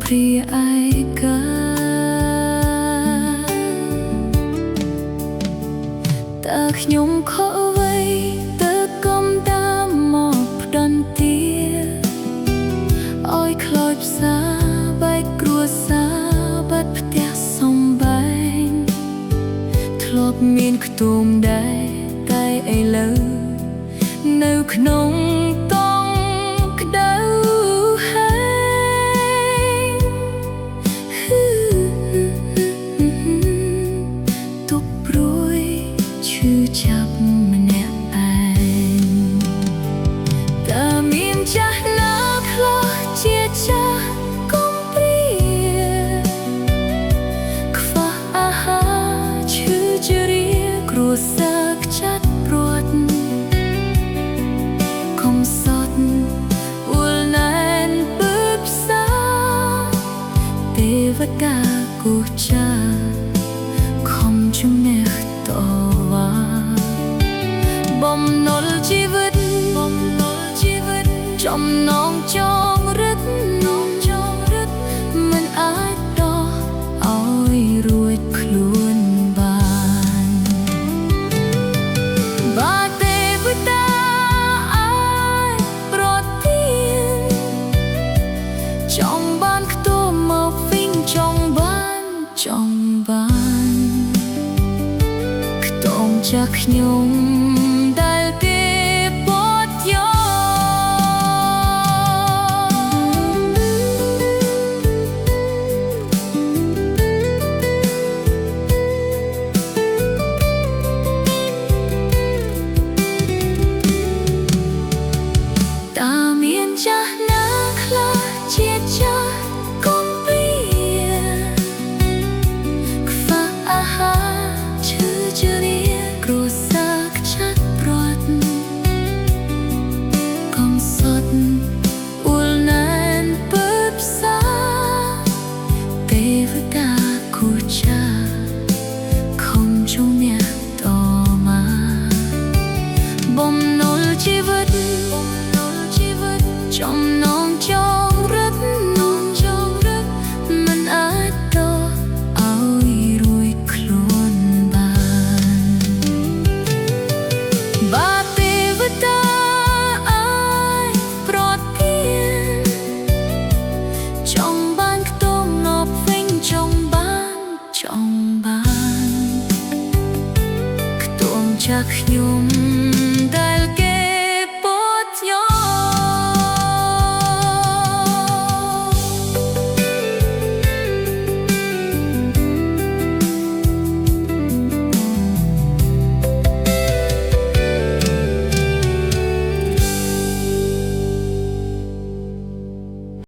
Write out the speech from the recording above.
ព្រាឯកាតើខ្ញុំខកអ្វីទើបកុំតាមមកផ្ដន្ទាឲ្យខ្លោចផ្សាបែកគ្រួសារបាត់ផ្ទះសំបែងធ្លាប់មានខ្ទមដែរតែឥឡូវនៅក្នុងតង់ក្តៅហើយទុកព្រួយឈឺចាប់ម្នាក់ឯងតើមានចាស់ណាខ្លះជាចាស់កុំព្រាខ្វះអាហារឈឺជារាគ្រួសារខ្ចាត់ព្រួតកំសត់អួលណែនពើផ្សាទេវតាគូចាខំជំនះតវ៉ាបំណុលជីវិតចំណងចងរឹតមិនអាចដោះឲ្យរួចខ្លួនបានបាទេវតាអាចប្រទានចង់បានខ្ទមមកវិញចង់បានខ្ទមចាស់ខ្ញុំ